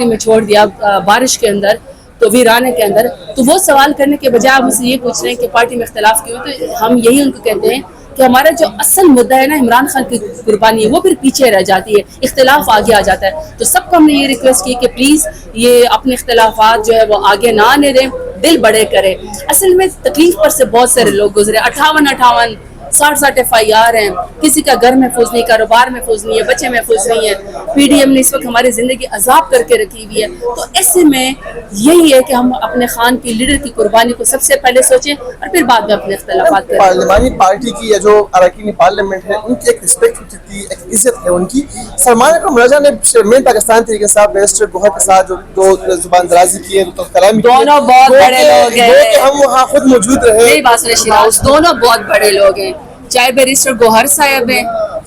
آخری میں چھوڑ دیا بارش کے اندر تو ویرانے کے اندر, تو وہ سوال کرنے کے بجائے آپ مجھ سے یہ پوچھ رہے ہیں کہ پارٹی میں اختلاف کیوں, تو ہم یہی ان کو کہتے ہیں کہ ہمارا جو اصل مدعا ہے نا عمران خان کی قربانی ہے وہ پھر پیچھے رہ جاتی ہے, اختلاف آگے آ جاتا ہے. تو سب کو ہم نے یہ ریکویسٹ کی کہ پلیز یہ اپنے اختلافات جو ہے وہ آگے نہ آنے دیں, دل بڑے کریں. اصل میں تکلیف پر سے بہت سارے لوگ گزرے, 58 60 FIR ہیں, کسی کا گھر محفوظ نہیں, کاروبار محفوظ نہیں ہے, بچے محفوظ نہیں ہیں. PDM نے اس وقت ہماری زندگی عذاب کر کے رکھی ہوئی ہے. تو ایسے میں یہی ہے کہ ہم اپنے خان کی لیڈر کی قربانی کو سب سے پہلے سوچیں اور پھر بعد میں اپنے اختلافات کریں. پارلیمانی پارٹی کی یا جو اراکین پارلیمنٹ ہے ان کی ایک رسپیکٹ ہوتی تھی, ایک عزت ہے ان کی. سلمان اکرم رضا نے چیئرمین پاکستان تحریک انصاف بیرسٹر گوہر کے ساتھ جو زبان درازی کی ہے, کلام دونوں بہت بڑے لوگ ہیں, ہم وہاں خود موجود رہے. میری بات سنیں شیراز, دونوں بہت بڑے لوگ ہیں, چاہے بیرسٹر گوہر صاحب ہیں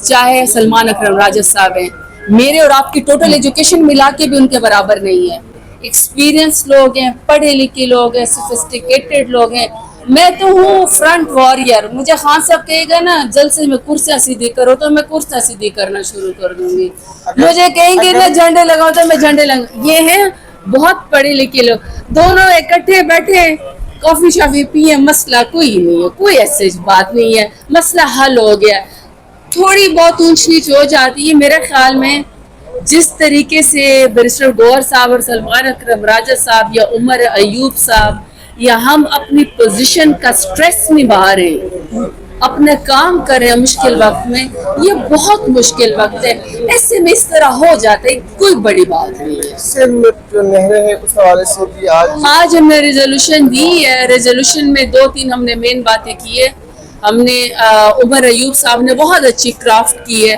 چاہے سلمان اکرم راجہ صاحب ہیں. میرے اور آپ کی ٹوٹل ایجوکیشن ملا کے بھی ان کے برابر نہیں ہے. ایکسپیرینس لوگ ہیں, پڑھے لکھے لوگ ہیں, سوفسٹیکیٹڈ لوگ ہیں. میں تو ہوں فرنٹ واریر. مجھے خان صاحب کہے گا نا جلسے میں کرسیاں سیدھی کرو تو میں کرسیاں سیدھی کرنا شروع کر دوں گی. مجھے کہیں گے نا جھنڈے لگاؤ تو میں جھنڈے لگاؤں. یہ ہیں بہت پڑھے لکھے لوگ, دونوں اکٹھے بیٹھے کافی شافی پیے, مسئلہ کوئی نہیں ہے, کوئی ایسی بات نہیں ہے, مسئلہ حل ہو گیا. تھوڑی بہت اونچ نیچ ہو جاتی ہے میرے خیال میں. جس طریقے سے بیرسٹر گوہر صاحب اور سلمان اکرم راجہ صاحب یا عمر ایوب صاحب یا ہم اپنی پوزیشن کا سٹریس نبھا رہے ہیں, اپنے کام کر رہے ہیں مشکل وقت میں, یہ بہت مشکل وقت ہے. ایسے میں اس طرح ہو جاتا ہے, کوئی بڑی بات نہیں ہے. سندھ میں جو نہریں ہیں اس حوالے سے بھی آج ہم نے ریزولوشن دی ہے. ریزولوشن میں 2-3 ہم نے مین باتیں کی ہے. ہم نے عمر ایوب صاحب نے بہت اچھی کرافٹ کی ہے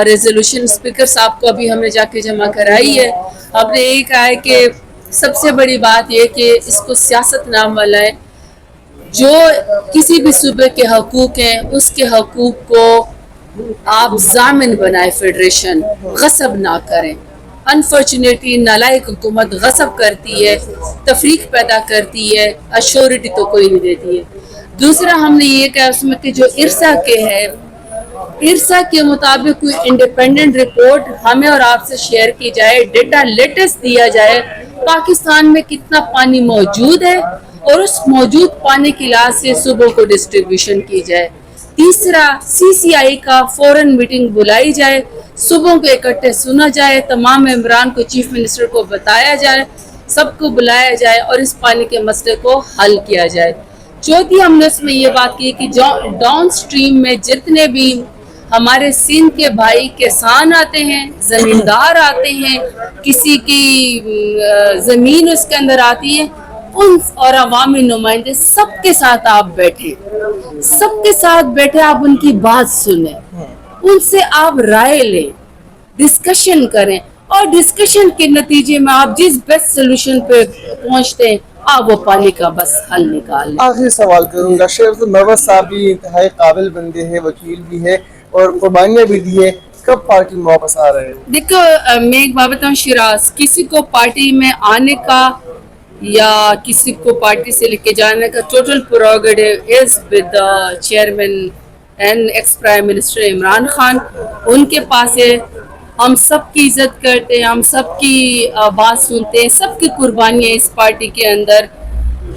ریزولوشن. اسپیکر صاحب کو ابھی ہم نے جا کے جمع کرائی ہے. ہم نے یہی کہا ہے کہ سب سے بڑی بات یہ کہ اس کو سیاست نام والا ہے. جو کسی بھی صوبے کے حقوق ہیں اس کے حقوق کو آپ ضامن بنائے, فیڈریشن غصب نہ کریں. انفارچونیٹلی نالائق حکومت غصب کرتی ہے, تفریق پیدا کرتی ہے, ایشورٹی تو کوئی نہیں دیتی ہے. دوسرا ہم نے یہ کہا اس میں کہ جو ارسا کے ہے, ارسا کے مطابق کوئی انڈیپینڈنٹ رپورٹ ہمیں اور آپ سے شیئر کی جائے, ڈیٹا لیٹسٹ دیا جائے پاکستان میں کتنا پانی موجود ہے اور اس موجود پانی کی لحاظ سے صوبوں کو ڈسٹریبیوشن کی جائے. تیسرا CCI کا فوراً میٹنگ بلائی جائے, صوبوں کو اکٹھے سنا جائے, تمام ممبران کو چیف منسٹر کو بتایا جائے, سب کو بلایا جائے اور اس پانی کے مسئلے کو حل کیا جائے. چوتھی ہم نے اس میں یہ بات کی کہ ڈاؤن سٹریم میں جتنے بھی ہمارے سندھ کے بھائی کسان آتے ہیں, زمیندار آتے ہیں, کسی کی زمین اس کے اندر آتی ہے, ان اور عوامی نمائندے سب کے ساتھ آپ بیٹھیں, سب کے ساتھ بیٹھے آپ ان کی بات سنیں, ان سے آپ رائے لیں, ڈسکشن کریں اور ڈسکشن کے نتیجے میں آپ جس بیسٹ سولوشن پہ پہنچتے ہیں آپ وہ پانی کا بس حل نکال لیں. آخری سوال کروں گا, شیخ مروت صاحب بھی انتہائی قابل بندے ہیں, وکیل بھی ہے اور قربانیاں بھی دی ہے, کب پارٹی میں واپس آ رہے ہیں؟ دیکھو میں ایک بات بتاؤں شیراز, کسی کو پارٹی میں آنے کا یا کسی کو پارٹی سے لے کے جانے کا total prerogative is with the chairman and ex prime minister Imran Khan. ان کے پاس ہے. ہم سب کی عزت کرتے ہیں, ہم سب کی بات سنتے ہیں, سب کی قربانیاں اس پارٹی کے اندر,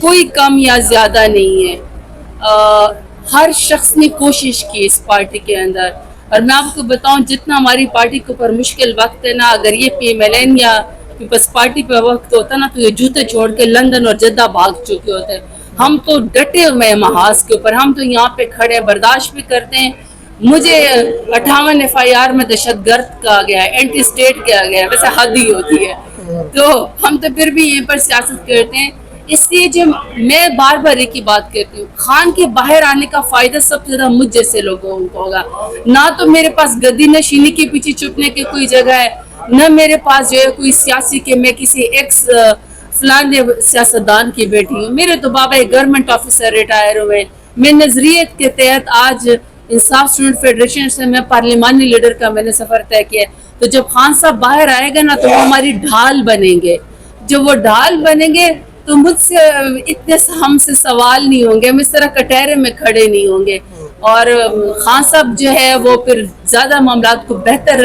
کوئی کم یا زیادہ نہیں ہے. ہر شخص نے کوشش کی اس پارٹی کے اندر, اور میں آپ کو بتاؤں جتنا ہماری پارٹی کے اوپر مشکل وقت ہے نا, اگر یہ PMLN یا پیپلز پارٹی پہ وقت ہوتا نا تو یہ جوتے چھوڑ کے لندن اور جدہ بھاگ چکے ہوتے. ہم تو ڈٹے ہوئے محاذ کے اوپر, ہم تو یہاں پہ کھڑے برداشت بھی کرتے ہیں. مجھے 58 FIR میں دہشت گرد کہا گیا ہے, اینٹی اسٹیٹ کہا گیا ہے, ویسے حد ہی ہوتی ہے. تو ہم تو پھر بھی یہیں پر سیاست کرتے ہیں. اس لیے جو میں بار بار ایک ہی بات کرتی ہوں, خان کے باہر آنے کا فائدہ سب سے زیادہ مجھ جیسے لوگوں کو ہوگا. نہ تو میرے پاس گدی نشینی کے پیچھے چھپنے کی کوئی جگہ ہے, نہ میرے پاس جو ہے کوئی سیاسی کہ میں کسی ایکس فلان سیاستدان کی بیٹی ہوں. میرے تو بابا ایک گورنمنٹ آفیسر ریٹائر ہوئے. میں نظریت کے تحت آج انصاف اسٹوڈنٹ فیڈریشن سے میں پارلیمانی لیڈر کا میں نے سفر طے کیا. تو جب خان صاحب باہر آئے گا نا تو وہ ہماری ڈھال بنیں گے. جب وہ ڈھال بنیں گے تو مجھ سے اتنے ہم سے سوال نہیں ہوں گے, ہم اس طرح کٹہرے میں کھڑے نہیں ہوں گے. اور خان صاحب جو ہے وہ پھر زیادہ معاملات کو بہتر